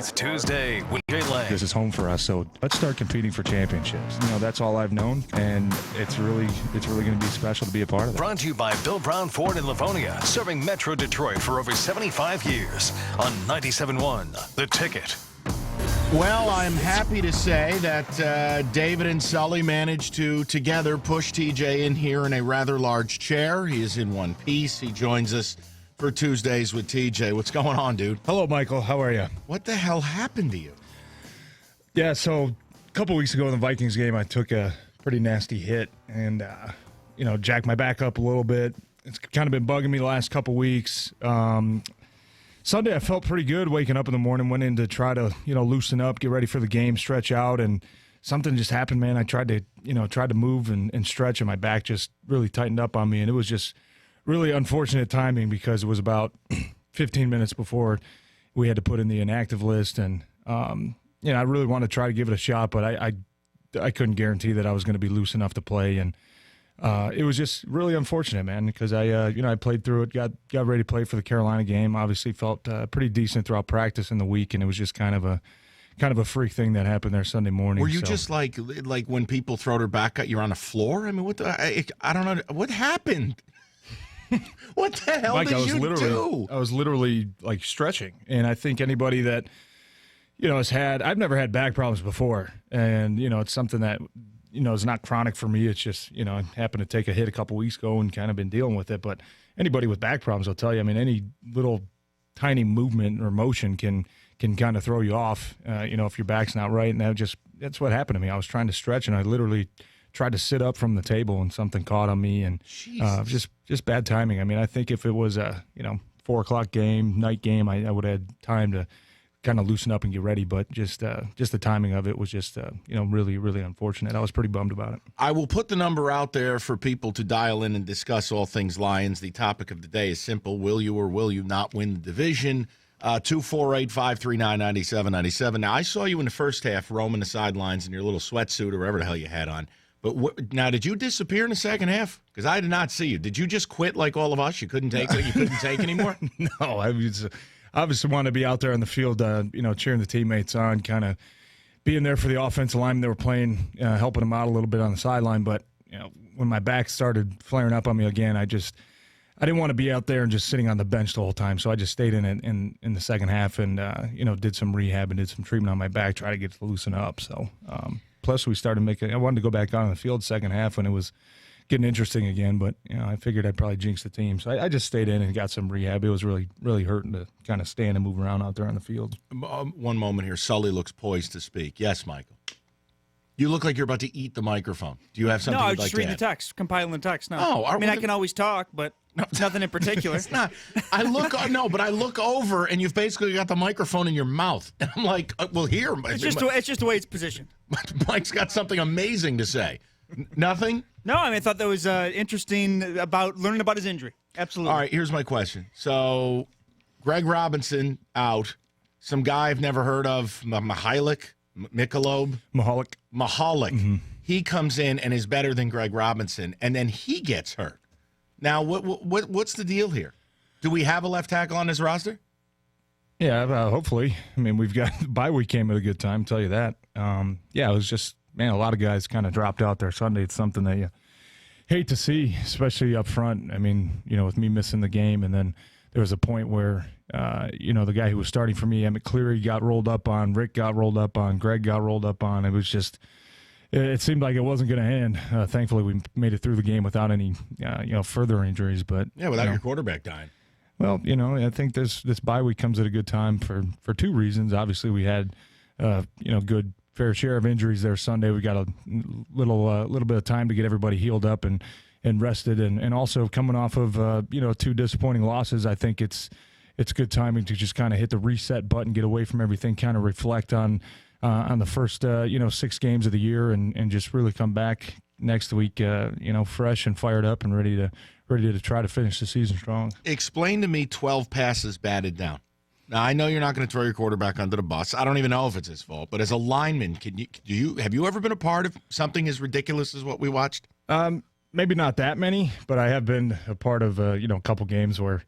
It's Tuesday with Jay Lang. This is home for us, so let's start competing for championships. That's all I've known, and it's really going to be special to be a part of that. Brought to you by Bill Brown Ford in Livonia, serving Metro Detroit for over 75 years on 97.1 The Ticket. Well, I'm happy to say that David and Sully managed to together push TJ in here in a rather large chair. He is in one piece. He joins us for Tuesdays with TJ. What's going on, dude? Hello, Michael. How are you? What the hell happened to you? Yeah, so a couple weeks ago in the Vikings game, I took a pretty nasty hit and, jacked my back up a little bit. It's kind of been bugging me the last couple weeks. Sunday, I felt pretty good waking up in the morning, went in to try to, loosen up, get ready for the game, stretch out, and something just happened, man. I tried to move and stretch, and my back just really tightened up on me, and it was just really unfortunate timing because it was about 15 minutes before we had to put in the inactive list, and I really wanted to try to give it a shot, but I couldn't guarantee that I was going to be loose enough to play, and it was just really unfortunate, man, because I played through it, got ready to play for the Carolina game. Obviously, felt pretty decent throughout practice in the week, and it was just kind of a freak thing that happened there Sunday morning. Were you just like when people throw their back out, you're on the floor? I mean, I don't know what happened. What the hell Mike, did you do? I was literally like stretching, and I think anybody that I've never had back problems before, and it's something that is not chronic for me. It's just I happened to take a hit a couple weeks ago and kind of been dealing with it. But anybody with back problems will tell you. I mean, any little tiny movement or motion can kind of throw you off. If your back's not right, and that's what happened to me. I was trying to stretch, and I literally tried to sit up from the table, and something caught on me, and just bad timing. I mean, I think if it was a 4:00 game, night game, I would have had time to kind of loosen up and get ready. But just the timing of it was just really, really unfortunate. I was pretty bummed about it. I will put the number out there for people to dial in and discuss all things Lions. The topic of the day is simple: will you or will you not win the division? 248-539-9797. Now, I saw you in the first half roaming the sidelines in your little sweatsuit or whatever the hell you had on. But now, did you disappear in the second half? Because I did not see you. Did you just quit like all of us? You couldn't take it. You couldn't take anymore. No, I obviously want to be out there on the field, cheering the teammates on, kind of being there for the offensive linemen that were playing, helping them out a little bit on the sideline. But when my back started flaring up on me again, I didn't want to be out there and just sitting on the bench the whole time. So I just stayed in it in the second half and did some rehab and did some treatment on my back, try to get to loosen up. So. Plus, we started I wanted to go back out on the field second half when it was getting interesting again, but I figured I'd probably jinx the team. So I just stayed in and got some rehab. It was really, really hurting to kind of stand and move around out there on the field. One moment here. Sully looks poised to speak. Yes, Michael. You look like you're about to eat the microphone. Do you have something No, I you'd was like just reading to add? the text, compiling the text. No. Oh, I can always talk, but nothing in particular. It's not. I look over, and you've basically got the microphone in your mouth. And I'm like, well, here. It's just the way it's positioned. Mike's got something amazing to say. Nothing? No, I thought that was interesting about learning about his injury. Absolutely. All right, here's my question. So, Greg Robinson out. Some guy I've never heard of, Mihalik. Mm-hmm. He comes in and is better than Greg Robinson, and then he gets hurt. Now, what's the deal here? Do we have a left tackle on this roster? Yeah, hopefully. I mean, we've got bye week came at a good time, tell you that. It was just, man, a lot of guys kind of dropped out there Sunday. It's something that you hate to see, especially up front. I mean, with me missing the game, and then there was a point where, the guy who was starting for me, Emmett Cleary, got rolled up on, Rick got rolled up on, Greg got rolled up on. It was just, it seemed like it wasn't going to end. Thankfully, we made it through the game without any, further injuries. But without your quarterback dying. Well, I think this bye week comes at a good time for two reasons. Obviously, we had, good fair share of injuries there Sunday. We got a little bit of time to get everybody healed up and rested, and also coming off of two disappointing losses. I think it's good timing to just kind of hit the reset button, get away from everything, kind of reflect on the first 6 games of the year, and just really come back next week fresh and fired up and ready to try to finish the season strong. Explain to me 12 passes batted down. Now, I know you're not going to throw your quarterback under the bus. I don't even know if it's his fault, but as a lineman, have you ever been a part of something as ridiculous as what we watched? Maybe not that many, but I have been a part of a couple games where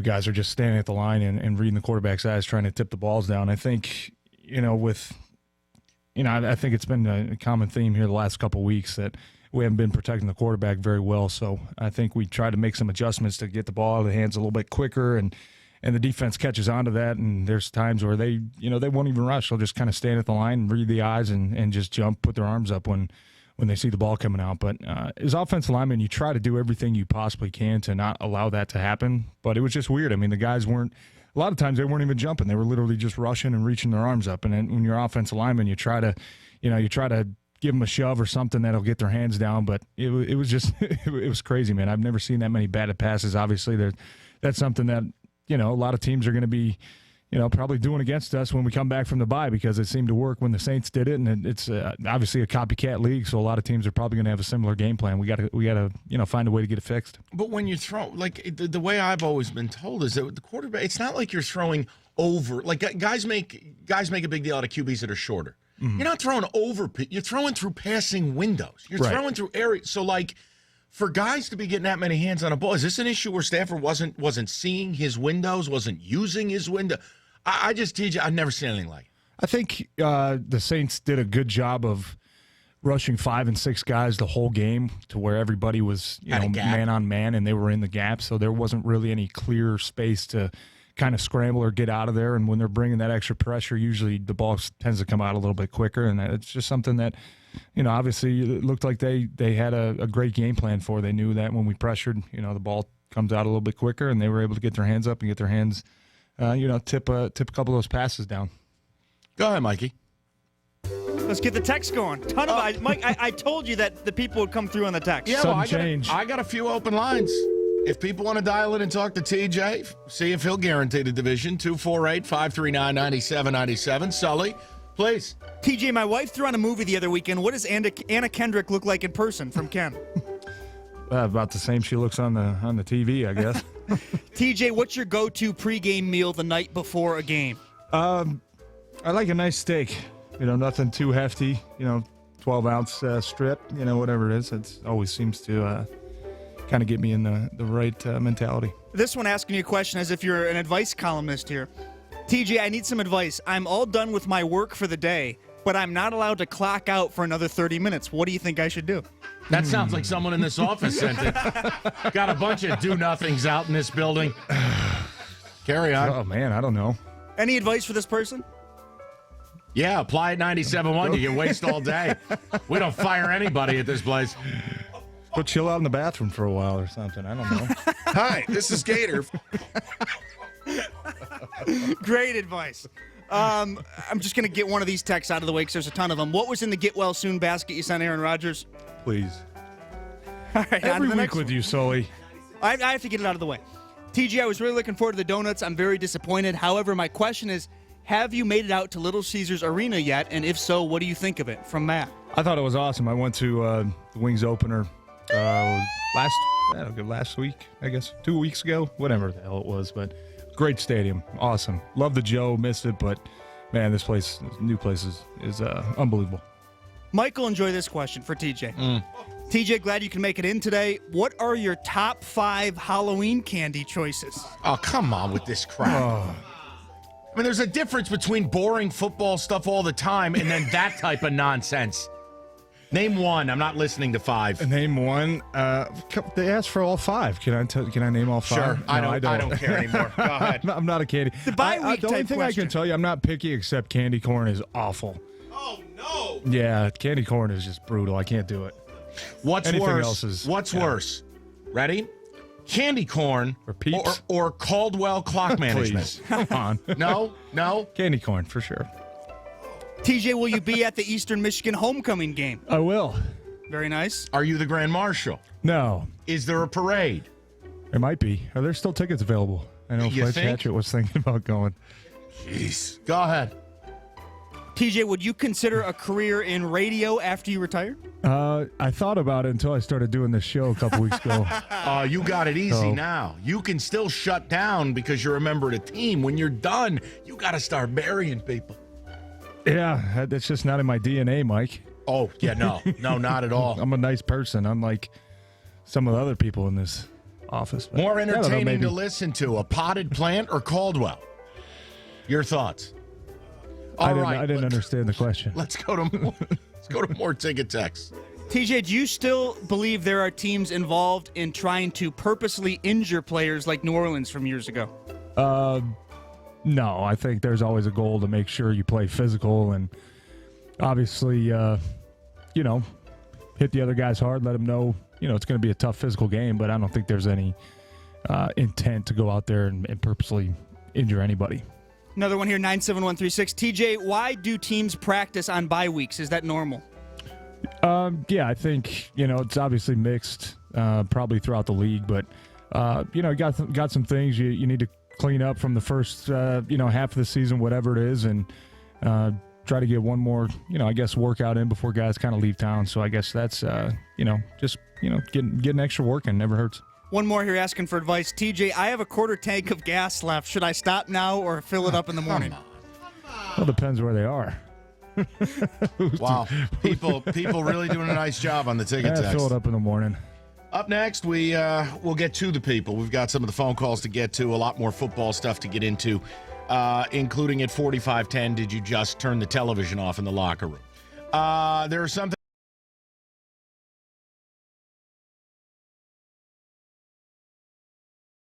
guys are just standing at the line and reading the quarterback's eyes, trying to tip the balls down. I think, I think it's been a common theme here the last couple of weeks that we haven't been protecting the quarterback very well. So I think we try to make some adjustments to get the ball out of the hands a little bit quicker, and the defense catches on to that. And there's times where they won't even rush. They'll just kind of stand at the line and read the eyes and just jump, put their arms up when they see the ball coming out. But as offensive linemen, you try to do everything you possibly can to not allow that to happen. But it was just weird. I mean, the guys weren't – a lot of times they weren't even jumping. They were literally just rushing and reaching their arms up. And then when you're offensive lineman, you try to give them a shove or something that'll get their hands down. But it was just it was crazy, man. I've never seen that many batted passes. Obviously, that's something that a lot of teams are going to be probably doing against us when we come back from the bye, because it seemed to work when the Saints did it, and it's obviously a copycat league, so a lot of teams are probably going to have a similar game plan. We got to find a way to get it fixed. But when you throw, like the way I've always been told is that the quarterback, it's not like you're throwing over. Like guys make a big deal out of QBs that are shorter. Mm-hmm. You're not throwing over. You're throwing through passing windows. You're throwing through areas. So like, for guys to be getting that many hands on a ball, is this an issue where Stafford wasn't seeing his windows, wasn't using his window? I just teach you, I've never seen anything like it. I think the Saints did a good job of rushing 5 and 6 guys the whole game to where everybody was man on man, and they were in the gap, so there wasn't really any clear space to kind of scramble or get out of there. And when they're bringing that extra pressure, usually the ball tends to come out a little bit quicker, and it's just something that obviously it looked like they had a great game plan for. They knew that when we pressured, the ball comes out a little bit quicker, and they were able to get their hands up and get their hands tip a couple of those passes down. Go ahead, Mikey. Let's get the text going. Mike, I told you that the people would come through on the text. Yeah, I got a few open lines. If people want to dial in and talk to TJ, see if he'll guarantee the division, 248-539-9797. Sully, please. TJ, my wife threw on a movie the other weekend. What does Anna Kendrick look like in person from Ken? About the same she looks on the TV, I guess. TJ, what's your go-to pregame meal the night before a game? I like a nice steak. Nothing too hefty. 12-ounce strip. Whatever it is. It always seems to kind of get me in the right mentality. This one asking you a question as if you're an advice columnist here. TJ, I need some advice. I'm all done with my work for the day, but I'm not allowed to clock out for another 30 minutes. What do you think I should do? That sounds like someone in this office sent it. Got a bunch of do-nothings out in this building. Carry on. Oh, man, I don't know. Any advice for this person? Yeah, apply at 97.1. You can waste all day. We don't fire anybody at this place. Go chill out in the bathroom for a while or something. I don't know. Hi, this is Gator. Great advice. I'm just going to get one of these texts out of the way because there's a ton of them. What was in the get well soon basket you sent Aaron Rodgers? Please. All right, every week with you, Sully. I have to get it out of the way. TJ, I was really looking forward to the donuts. I'm very disappointed. However, my question is, have you made it out to Little Caesars Arena yet? And if so, what do you think of it? From Matt. I thought it was awesome. I went to the Wings opener last week, I guess, 2 weeks ago, whatever the hell it was. But great stadium, awesome. Love the Joe, missed it, but man, this new place is unbelievable. Michael, enjoy this question for TJ. TJ, glad you can make it in today. What are your top 5 Halloween candy choices? Oh, come on with this crap. I mean, there's a difference between boring football stuff all the time and then that type of nonsense. Name one. I'm not listening to 5. Name one. They asked for all 5. Can I name all 5? Sure. No, I don't care anymore. Go ahead. I'm not a candy. The bye week the only type thing question. I can tell you, I'm not picky, except candy corn is awful. Oh, no. Yeah, candy corn is just brutal. I can't do it. What's Anything worse? else is- What's yeah. worse? Ready? Candy corn Or Peeps? or Caldwell clock management. Please. Come on. No. Candy corn, for sure. TJ, will you be at the Eastern Michigan homecoming game? I will. Very nice. Are you the Grand Marshal? No. Is there a parade? There might be. Are there still tickets available? I know You Fletch think? Hatchett was thinking about going. Jeez. Go ahead. TJ, would you consider a career in radio after you retire? I thought about it until I started doing this show a couple weeks ago. You got it easy So- now. You can still shut down because you're a member of the team. When you're done, you got to start burying people. Yeah, that's just not in my DNA, Mike. Oh, yeah, no, not at all. I'm a nice person, unlike some of the other people in this office. But More I don't know, entertaining maybe. to listen to, a potted plant or Caldwell? Your thoughts? I didn't understand the question. Let's go to more ticket texts. TJ, do you still believe there are teams involved in trying to purposely injure players like New Orleans from years ago? No, I think there's always a goal to make sure you play physical and obviously, hit the other guys hard, let them know, it's going to be a tough physical game, but I don't think there's any intent to go out there and purposely injure anybody. Another one here, 97136. TJ, why do teams practice on bye weeks? Is that normal? Yeah, I think, it's obviously mixed probably throughout the league, but, got some things you need to clean up from the first, half of the season, whatever it is, and try to get one more, workout in before guys kind of leave town. So I guess that's, getting extra work in never hurts. One more here asking for advice. TJ, I have a quarter tank of gas left. Should I stop now or fill it up in the morning? Well, depends where they are. Wow. People really doing a nice job on the ticket text. Fill it up in the morning. Up next, we'll get to the people. We've got some of the phone calls to get to, a lot more football stuff to get into, including at 4510, did you just turn the television off in the locker room? There are some things